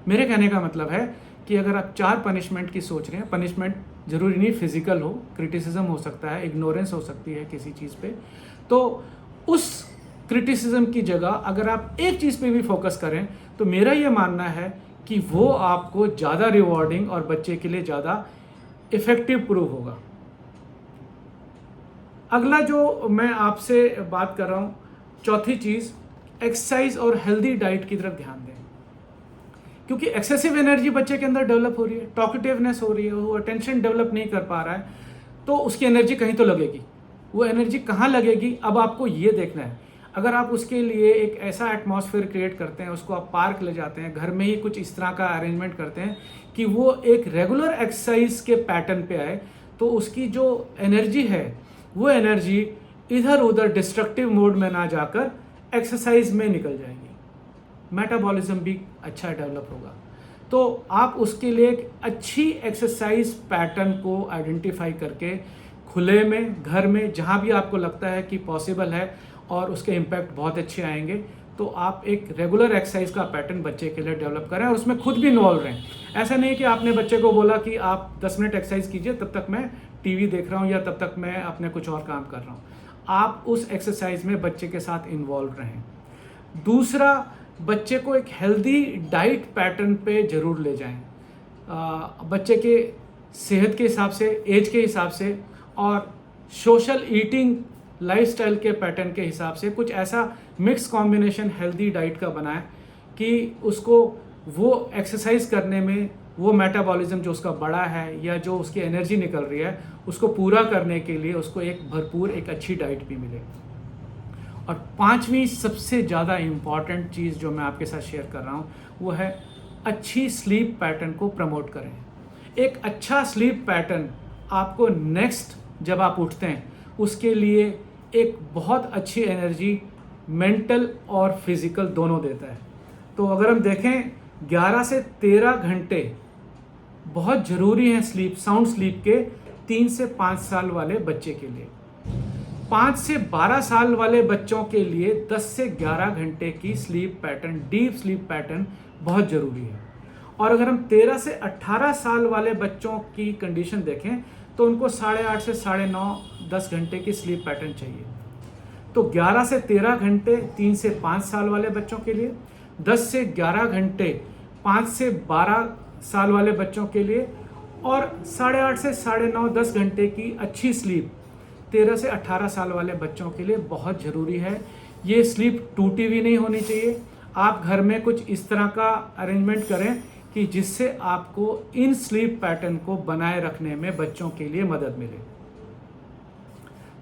मेरे कहने का मतलब है कि अगर आप 4 पनिशमेंट की सोच रहे हैं, पनिशमेंट ज़रूरी नहीं फिजिकल हो, क्रिटिसिज्म हो सकता है, इग्नोरेंस हो सकती है किसी चीज़ पे, तो उस क्रिटिसिज्म की जगह अगर आप एक चीज़ पे भी फोकस करें तो मेरा ये मानना है कि वो आपको ज़्यादा रिवॉर्डिंग और बच्चे के लिए ज़्यादा इफ़ेक्टिव प्रूव होगा। अगला जो मैं आपसे बात कर रहा हूँ, चौथी चीज़, एक्सरसाइज और हेल्दी डाइट की तरफ ध्यान दें। क्योंकि एक्सेसिव एनर्जी बच्चे के अंदर डेवलप हो रही है, टॉकेटिवनेस हो रही है, वो अटेंशन डेवलप नहीं कर पा रहा है, तो उसकी एनर्जी कहीं तो लगेगी। वो एनर्जी कहाँ लगेगी, अब आपको ये देखना है। अगर आप उसके लिए एक ऐसा एटमॉस्फेयर क्रिएट करते हैं, उसको आप पार्क ले जाते हैं, घर में ही कुछ इस तरह का अरेंजमेंट करते हैं कि वो एक रेगुलर एक्सरसाइज के पैटर्न पे आए, तो उसकी जो एनर्जी है वो एनर्जी इधर उधर डिस्ट्रक्टिव मोड में ना जाकर एक्सरसाइज में निकल जाएगी, मेटाबॉलिज्म भी अच्छा डेवलप होगा। तो आप उसके लिए एक अच्छी एक्सरसाइज पैटर्न को आइडेंटिफाई करके खुले में, घर में, जहाँ भी आपको लगता है कि पॉसिबल है और उसके इम्पैक्ट बहुत अच्छे आएंगे, तो आप एक रेगुलर एक्सरसाइज का पैटर्न बच्चे के लिए डेवलप करें और उसमें खुद भी इन्वॉल्व रहें। ऐसा नहीं कि आपने बच्चे को बोला कि आप 10 मिनट एक्सरसाइज कीजिए, तब तक मैं टीवी देख रहा हूँ या तब तक मैं अपने कुछ और काम कर रहा हूँ। आप उस एक्सरसाइज में बच्चे के साथ इन्वॉल्व रहें। दूसरा, बच्चे को एक हेल्दी डाइट पैटर्न पे ज़रूर ले जाएं। बच्चे के सेहत के हिसाब से, एज के हिसाब से और सोशल ईटिंग लाइफस्टाइल के पैटर्न के हिसाब से कुछ ऐसा मिक्स कॉम्बिनेशन हेल्दी डाइट का बनाएं कि उसको वो एक्सरसाइज करने में, वो मेटाबॉलिज्म जो उसका बड़ा है या जो उसकी एनर्जी निकल रही है, उसको पूरा करने के लिए उसको एक भरपूर एक अच्छी डाइट भी मिले। और पांचवी सबसे ज़्यादा इम्पॉर्टेंट चीज़ जो मैं आपके साथ शेयर कर रहा हूँ वो है अच्छी स्लीप पैटर्न को प्रमोट करें। एक अच्छा स्लीप पैटर्न आपको नेक्स्ट जब आप उठते हैं उसके लिए एक बहुत अच्छी एनर्जी मेंटल और फिजिकल दोनों देता है। तो अगर हम देखें 11 से 13 घंटे बहुत ज़रूरी हैं स्लीप, साउंड स्लीप के 3 से 5 साल वाले बच्चे के लिए। 5 से 12 साल वाले बच्चों के लिए 10 से 11 घंटे की sleep pattern, deep sleep pattern बहुत ज़रूरी है। और अगर हम 13 से 18 साल वाले बच्चों की कंडीशन देखें तो उनको 8.5 से 9.5 10 घंटे की स्लीप पैटर्न चाहिए। तो 11 से 13 घंटे 3 से 5 साल वाले बच्चों के लिए, 10 से 11 घंटे 5 से 12 साल वाले बच्चों के लिए और 8.5 से 9.5 10 घंटे की अच्छी स्लीप 13 से 18 साल वाले बच्चों के लिए बहुत ज़रूरी है। ये स्लीप टूटी हुई नहीं होनी चाहिए। आप घर में कुछ इस तरह का अरेंजमेंट करें कि जिससे आपको इन स्लीप पैटर्न को बनाए रखने में बच्चों के लिए मदद मिले।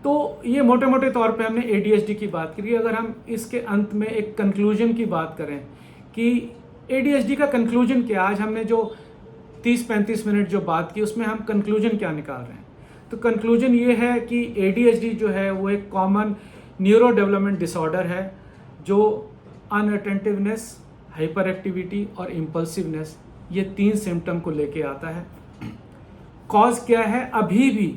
तो ये मोटे मोटे तौर पे हमने ADHD की बात करी। अगर हम इसके अंत में एक कंक्लूजन की बात करें कि ADHD का कंक्लूजन क्या, आज हमने जो 30-35 मिनट जो बात की उसमें हम कंक्लूजन क्या निकाल रहे हैं, तो कंक्लूजन ये है कि ADHD जो है वो एक कॉमन न्यूरो डेवलपमेंट डिसऑर्डर है जो अनअटेंटिवनेस, हाइपर एक्टिविटी और इम्पल्सिवनेस, ये 3 सिम्टम को लेके आता है। कॉज क्या है, अभी भी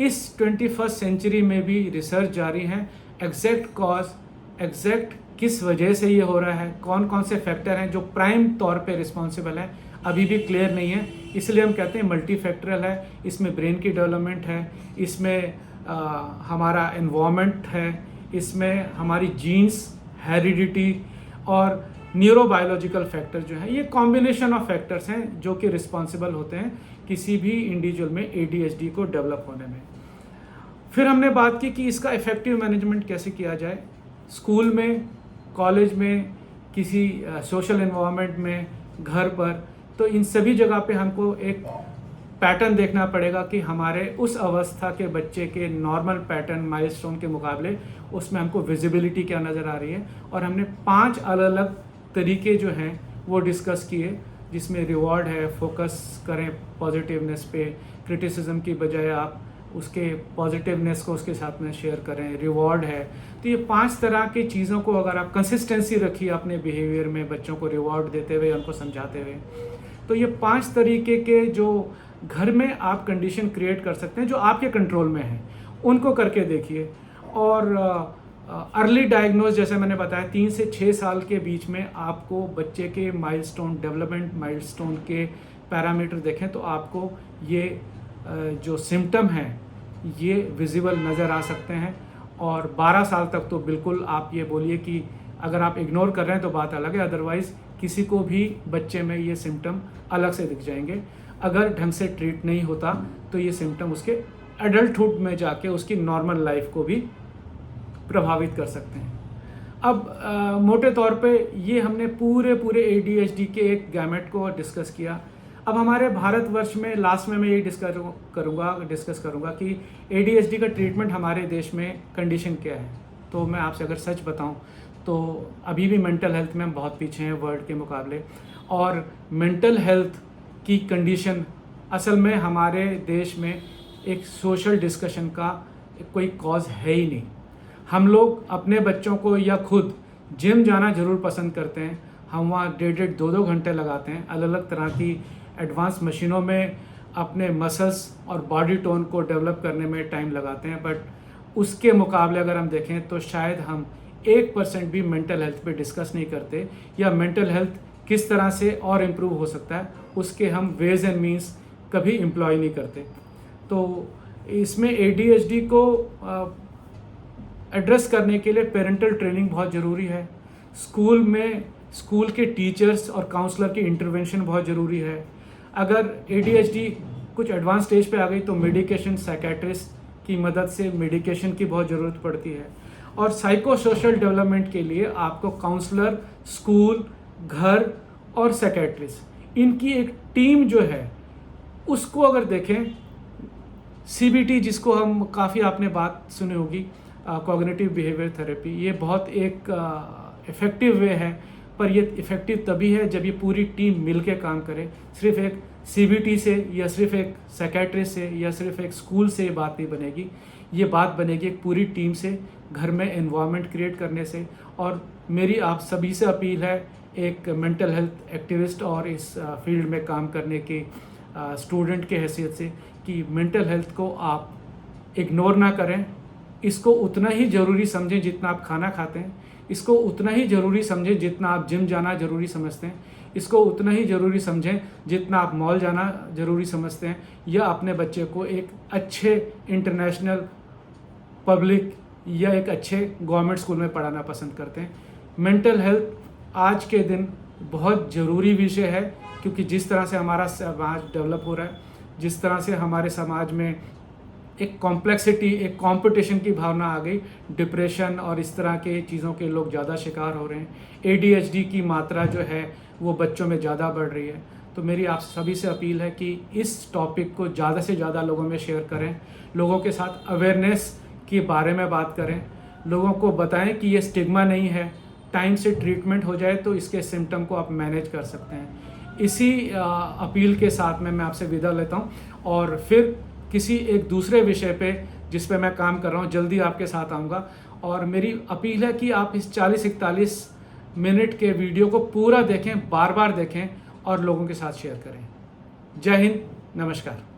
इस 21st सेंचुरी में भी रिसर्च जारी है। एग्जैक्ट कॉज, एग्जैक्ट किस वजह से ये हो रहा है, कौन कौन से फैक्टर हैं जो प्राइम तौर पे रिस्पॉन्सिबल हैं, अभी भी क्लियर नहीं है। इसलिए हम कहते हैं मल्टी फैक्टरल है। इसमें ब्रेन की डेवलपमेंट है, इसमें हमारा एनवायरनमेंट है, इसमें हमारी जीन्स, हेरिडिटी और न्यूरोबायोलॉजिकल फैक्टर जो है, ये कॉम्बिनेशन ऑफ फैक्टर्स हैं जो कि रिस्पॉन्सिबल होते हैं किसी भी इंडिविजुअल में ADHD को डेवलप होने में। फिर हमने बात की कि इसका इफ़ेक्टिव मैनेजमेंट कैसे किया जाए, स्कूल में, कॉलेज में, किसी सोशल एनवायरनमेंट में, घर पर। तो इन सभी जगह पे हमको एक पैटर्न देखना पड़ेगा कि हमारे उस अवस्था के बच्चे के नॉर्मल पैटर्न माइलस्टोन के मुकाबले उसमें हमको विजिबिलिटी क्या नज़र आ रही है। और हमने 5 अलग अलग तरीके जो हैं वो डिस्कस किए, जिसमें रिवॉर्ड है, फोकस करें पॉजिटिवनेस पे, क्रिटिसिज्म की बजाय आप उसके पॉजिटिवनेस को उसके साथ में शेयर करें, रिवॉर्ड है। तो ये 5 तरह की चीज़ों को अगर आप कंसिस्टेंसी रखिए अपने बिहेवियर में, बच्चों को रिवॉर्ड देते हुए, उनको समझाते हुए, तो ये 5 तरीके के जो घर में आप कंडीशन क्रिएट कर सकते हैं जो आपके कंट्रोल में है, उनको करके देखिए। और अर्ली डायग्नोज, जैसे मैंने बताया, 3 से 6 साल के बीच में आपको बच्चे के माइलस्टोन, डेवलपमेंट माइलस्टोन के पैरामीटर देखें तो आपको ये जो सिम्टम हैं ये विजिबल नज़र आ सकते हैं। और 12 साल तक तो बिल्कुल आप ये बोलिए कि अगर आप इग्नोर कर रहे हैं तो बात अलग है, अदरवाइज़ किसी को भी बच्चे में ये सिम्टम अलग से दिख जाएंगे। अगर ढंग से ट्रीट नहीं होता तो ये सिम्टम उसके एडल्टहुड में जाके उसकी नॉर्मल लाइफ को भी प्रभावित कर सकते हैं। अब मोटे तौर पे ये हमने पूरे ADHD के एक गैमेट को डिस्कस किया। अब हमारे भारतवर्ष में लास्ट में मैं ये डिस्कस करूँगा कि ADHD का ट्रीटमेंट हमारे देश में कंडीशन क्या है। तो मैं आपसे अगर सच बताऊँ तो अभी भी मेंटल हेल्थ में हम बहुत पीछे हैं वर्ल्ड के मुकाबले। और मेंटल हेल्थ की कंडीशन असल में हमारे देश में एक सोशल डिस्कशन का कोई कॉज है ही नहीं। हम लोग अपने बच्चों को या खुद जिम जाना ज़रूर पसंद करते हैं। हम वहाँ 1.5 2 घंटे लगाते हैं, अलग अलग तरह की एडवांस मशीनों में अपने मसल्स और बॉडी टोन को डेवलप करने में टाइम लगाते हैं। बट उसके मुकाबले अगर हम देखें तो शायद हम 1% भी मेंटल हेल्थ पे डिस्कस नहीं करते, या मेंटल हेल्थ किस तरह से और इम्प्रूव हो सकता है उसके हम वेज एंड मीन्स कभी एम्प्लॉय नहीं करते। तो इसमें ADHD को एड्रेस करने के लिए पेरेंटल ट्रेनिंग बहुत ज़रूरी है। स्कूल के टीचर्स और काउंसलर की इंटरवेंशन बहुत ज़रूरी है। अगर ADHD कुछ एडवांस स्टेज पे आ गई तो मेडिकेशन साइकेट्रिस्ट की मदद से मेडिकेशन की बहुत ज़रूरत पड़ती है। और साइको सोशल डेवलपमेंट के लिए आपको काउंसलर, स्कूल, घर और साइकेट्रिस्ट, इनकी एक टीम जो है उसको अगर देखें, CBT जिसको हम काफ़ी आपने बात सुनी होगी, कॉग्निटिव बिहेवियर थेरेपी, ये बहुत एक इफ़ेक्टिव वे है, पर ये इफ़ेक्टिव तभी है जब ये पूरी टीम मिल के काम करे। सिर्फ एक CBT से या सिर्फ एक साइकेट्रिस्ट से या सिर्फ एक स्कूल से ये बात नहीं बनेगी, ये बात बनेगी एक पूरी टीम से, घर में एनवायरनमेंट क्रिएट करने से। और मेरी आप सभी से अपील है, एक मेंटल हेल्थ एक्टिविस्ट और इस फील्ड में काम करने के स्टूडेंट के हैसियत से, कि मेंटल हेल्थ को आप इग्नोर ना करें। इसको उतना ही ज़रूरी समझें जितना आप खाना खाते हैं, इसको उतना ही ज़रूरी समझें जितना आप जिम जाना ज़रूरी समझते हैं, इसको उतना ही ज़रूरी समझें जितना आप मॉल जाना ज़रूरी समझते हैं, या अपने बच्चे को एक अच्छे इंटरनेशनल पब्लिक या एक अच्छे गवर्नमेंट स्कूल में पढ़ाना पसंद करते हैं। मेंटल हेल्थ आज के दिन बहुत ज़रूरी विषय है, क्योंकि जिस तरह से हमारा समाज डेवलप हो रहा है, जिस तरह से हमारे समाज में एक कॉम्प्लेक्सिटी, एक कंपटीशन की भावना आ गई, डिप्रेशन और इस तरह के चीज़ों के लोग ज़्यादा शिकार हो रहे हैं। ADHD की मात्रा जो है वो बच्चों में ज़्यादा बढ़ रही है। तो मेरी आप सभी से अपील है कि इस टॉपिक को ज़्यादा से ज़्यादा लोगों में शेयर करें, लोगों के साथ अवेयरनेस के बारे में बात करें, लोगों को बताएं कि ये स्टिग्मा नहीं है, टाइम से ट्रीटमेंट हो जाए तो इसके सिम्टम को आप मैनेज कर सकते हैं। इसी अपील के साथ में मैं आपसे विदा लेता हूँ, और फिर किसी एक दूसरे विषय पे जिस पे मैं काम कर रहा हूँ जल्दी आपके साथ आऊँगा। और मेरी अपील है कि आप इस 40-41 मिनट के वीडियो को पूरा देखें, बार बार देखें और लोगों के साथ शेयर करें। जय हिंद, नमस्कार।